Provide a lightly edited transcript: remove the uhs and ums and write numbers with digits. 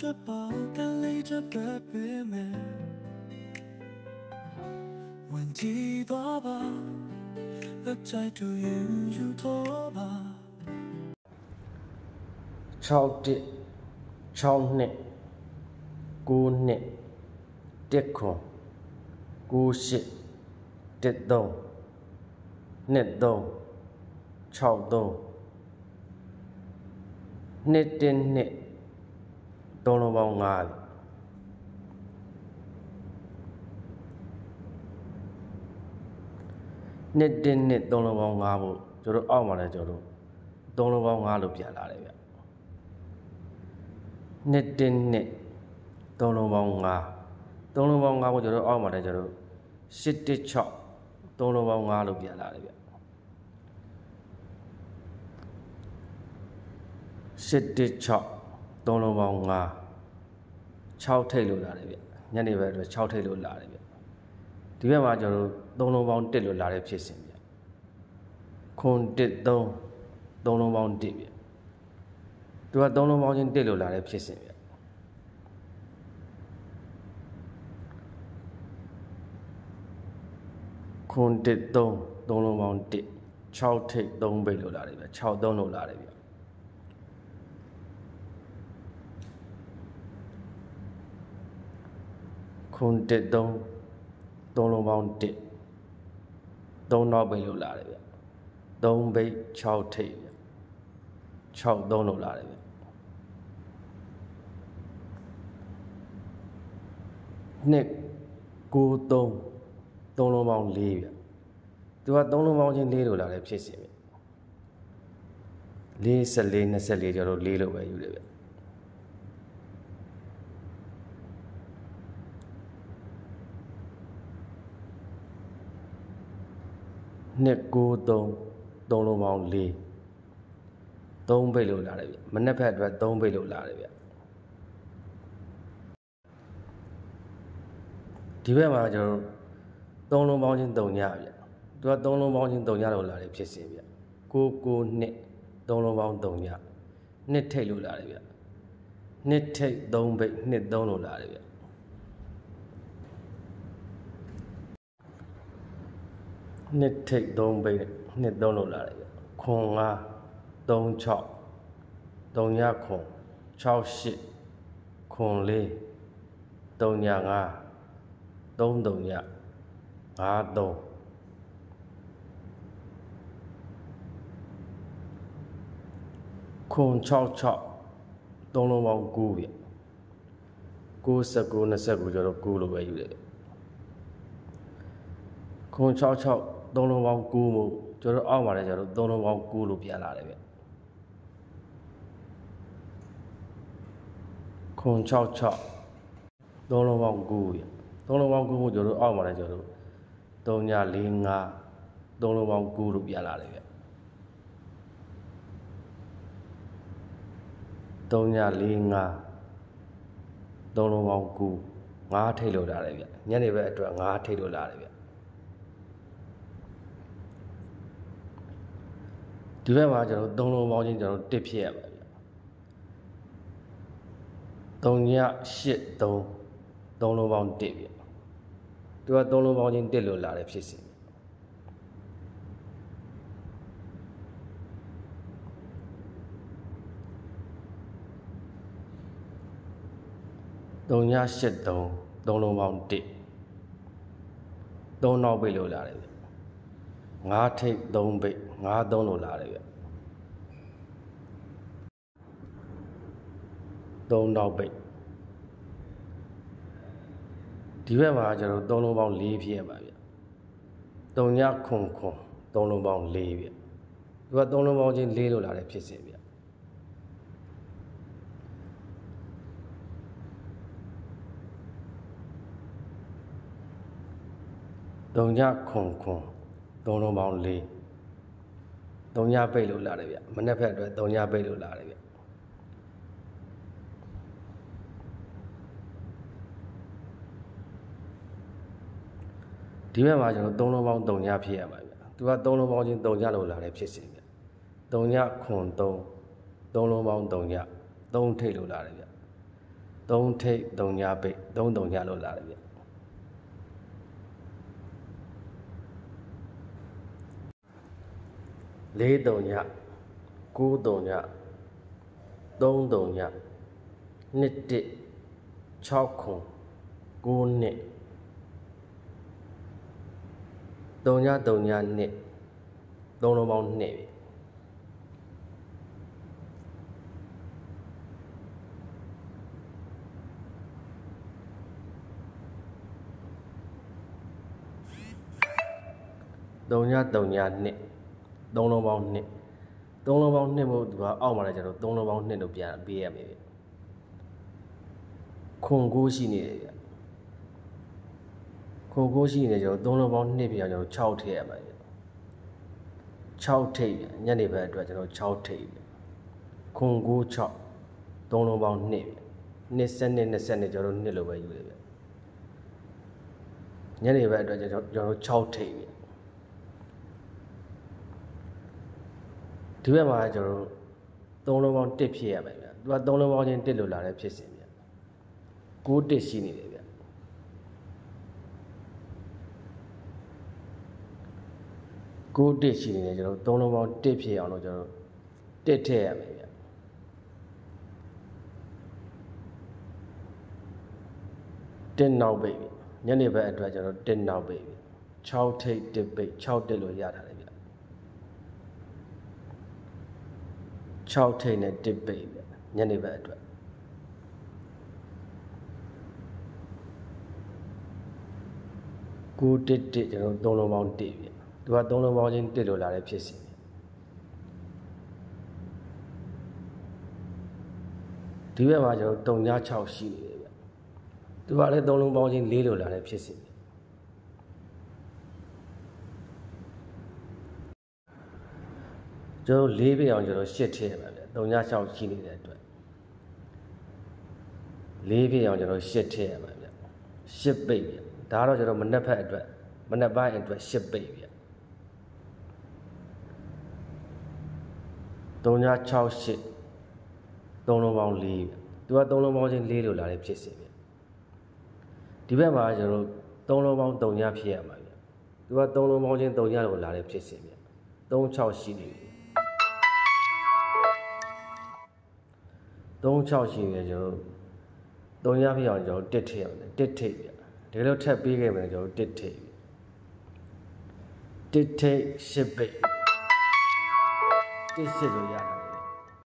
的宝干离着白别美，问题多吧，乐在度云如多吧。6တစ်6နှစ်9နှစ်1ခွန်9ရှစ်1 3 2 3 6 3နှစ်1နှစ်3လုံးပေါင်း5နှစ်1နှစ်3လုံးပေါင်း5ဖို့ကျွန်တော်အောက်မှာလည်းကျွန်တော်3လုံးပေါင်း5လို့ပြန်လာတယ်ဗျနှစ်1နှစ်3လုံးပေါင်း5 3လုံးပေါင်း5ကိုကျွန်တော်အောက်မှာလည်းကျွန်တော်8 1 6 3လုံးပေါင်း5လို့ပြန်လာတယ်ဗျ8 1 6 3လုံးပေါင်း5 6ထိပ်လို့လာတယ်ဗျညနေဘက်အတွက်6ထိပ်လို့လာတယ်ဗျဒီဘက်မှာကျွန်တော်3လုံးပေါင်း1လို့လာတဲ့ဖြစ်စဉ်ဗျခွန်1 3 3လုံးပေါင်း1ဗျသူက3လုံးပေါင်းချင်း1လို့လာတဲ့ဖြစ်စဉ်ဗျခွန်1 3 3လုံးပေါင်း1 6ထိပ်3ပိတ်လို့လာတယ်ဗျ6 3လို့လာတယ်ဗျခွန်1 3 3လုံးပေါင်း1 3နောက်ပိတ်လို့လာတယ်ဗျ3ပိတ်6ထိပ်ဗျ6 3လို့လာတယ်ဗျနှစ်9 3 3လုံးပေါင်း4ဗျသူက3လုံးပေါင်းချင်း4လို့လာတယ်ဖြစ်စဉ်ဗျ4 14 24ကျတော့4လို့ပဲယူတယ်ဗျနှစ်9 3 3လုံးပေါင်း4 3ပိတ်လို့လာတယ်ဗျမနေ့ဖက်အတွက်3ပိတ်လို့လာတယ်ဗျဒီဘက်မှာကျွန်တော်3လုံးပေါင်းချင်း3ညဗျသူက3လုံးပေါင်းချင်း3ညလို့လာတယ်ဖြစ်စဉ်ဗျ9 9နှစ်3လုံးပေါင်း3ညနှစ်ထိတ်လို့လာတယ်ဗျနှစ်ထိတ်3ပိတ်နှစ်3လို့လာတယ်ဗျနှစ်ထိတ်3ပိတ်နှစ်3လို့လာတယ်ဗျခွန်5 3 6 3ညခွန်6 8ခွန်4 3ည5 3 3ည5 3ခွန်6 6 3လုံးပေါင်း9ဗျ9 19 29ကျတော့9လို့ပဲယူတယ်ခွန်6 6 3လုံးပေါင်း9မို့ကျွန်တော်အောက်မှာလည်းကျွန်တော်3လုံးပေါင်း9လို့ပြန်လာတယ်ဗျခွန်6 6 3လုံးပေါင်း9ဗျ3လုံးပေါင်း9မို့ကျွန်တော်အောက်မှာလည်းကျွန်တော်3ည4 5 3လုံးပေါင်း9လို့ပြန်လာတယ်ဗျ3ည4 5 3လုံးပေါင်း9 5ထိတ်လို့လာတယ်ဗျညနေဘက်အတွက်5ထိတ်လို့လာတယ်ဗျဒီဘက်မှာကျွန်တော်3လုံးပေါင်းချင်းကျွန်တော်1ဖြစ်ရပါဗျ3ည8 3 3လုံးပေါင်း1ဗျသူက3လုံးပေါင်းချင်း1လို့လာတယ်ဖြစ်စဉ်3ည8 3 3လုံးပေါင်း1 3နောက်ပိတ်လို့လာတယ်ဗျ5ထိပ်3ပိတ်5 3လို့လာတယ်ဗျ3နောက်ပိတ်ဒီဘက်မှာကျွန်တော်3လုံးပေါင်း4ဖြစ်ရပါဗျ3ညခွန်ခွန်3လုံးပေါင်း4ဗျသူက3လုံးပေါင်းချင်း4လို့လာတယ်ဖြစ်စဉ်ဗျ3ညခွန်ခွန်3လုံးပေါင်း4 3ညပိတ်လို့လာတယ်ဗျမနေ့ဖက်အတွက်3ညပိတ်လို့လာတယ်ဗျဒီဘက်မှာကျွန်တော်3လုံးပေါင်း3ညဖြစ်ရပါဗျသူက3လုံးပေါင်းချင်း3ညလို့လာတယ်ဖြစ်စဉ်ဗျ3ညခွန်3 3လုံးပေါင်း3ည3ထိတ်လို့လာတယ်ဗျ 3ထိပ်3ညပိတ်3 3ညလို့လာတယ်ဗျ4 3ည9 3ည3 3ည2 1 6ခွန်9နှစ်3ည3ည2 3လုံးပေါင်း2ပြီ3ည3ည2 3လုံးပေါင်း2 3လုံးပေါင်း2မို့သူကအောက်မှာလည်းကျွန်တော်3လုံးပေါင်း2လို့ပြန်ပေးရမယ်ဗျခွန်9ရှိနေတယ်ဗျခွန်9ရှိနေတယ်ကျွန်တော်3လုံးပေါင်း2ပြန်ကျွန်တော်6ထည့်ရမှာဗျ6ထိပ်ဗျညနေဘက်အတွက်ကျွန်တော်6ထိပ်ဗျခွန်9 6 3လုံးပေါင်း2ဗျ20 20ကျွန်တော်2လို့ပဲယူတယ်ဗျညနေဘက်အတွက်ကျွန်တော်6ထိပ်ဗျဒီဘက်မှာကျွန်တော်3လုံးပေါင်း1ဖြစ်ရမယ်ဗျသူက3လုံးပေါင်းချင်း1လို့လာတဲ့ဖြစ်စဉ်ဗျ9 1ရှိနေတယ်ဗျ9 1ရှိနေတယ်ကျွန်တော်3လုံးပေါင်း1ဖြစ်အောင်လို့ကျွန်တော်1ထည့်ရမယ်ဗျ1နောက်ပိတ်ညနေဘက်အတွက်ကျွန်တော်1နောက်ပိတ်6ထိပ်1ပိတ်6တက်လို့ရတာလေဗျ6ထိပ်နဲ့1ပိတ်ဗျညနေဘက်အတွက်9 1 1ကျွန်တော်3လုံးပေါင်း1ဗျသူက3လုံးပေါင်းချင်း1လို့လာတဲ့ဖြစ်စဉ်ဒီဘက်မှာကျွန်တော်3ည6ရှိနေတယ်ဗျသူကလည်း3လုံးပေါင်းချင်း4လို့လာတဲ့ဖြစ်စဉ်ကျွန်တော်4ပြအောင်ကျွန်တော်8ထည့်ရမှာဗျ3ည6ရှိနေတဲ့အတွက်4ပြအောင်ကျွန်တော်8ထည့်ရမှာဗျ8ပိတ်ဗျဒါတော့ကျွန်တော်မနက်ဖက်အတွက်မနက်ပိုင်းအတွက်8ပိတ်ဗျ3ည6 8 3လုံးပေါင်း4ဗျသူက3လုံးပေါင်းချင်း4လို့လာတဲ့ဖြစ်စဉ်ဗျဒီဘက်မှာကျွန်တော်3လုံးပေါင်း3ညဖြစ်ရမှာဗျသူက3လုံးပေါင်းချင်း3ညလို့လာတဲ့ဖြစ်စဉ်ဗျ3 6ရှိနေပြီ3 6ရှိနေကျွန်တော်3ညဖြစ်အောင်ကျွန်တော်1ထည့်ရမယ်1ထိပ်ဗျဒီလိုထပ်ပေးခဲ့မယ်ကျွန်တော်1ထိပ်1ထိပ်8ပိတ်1 8လို့ရတာ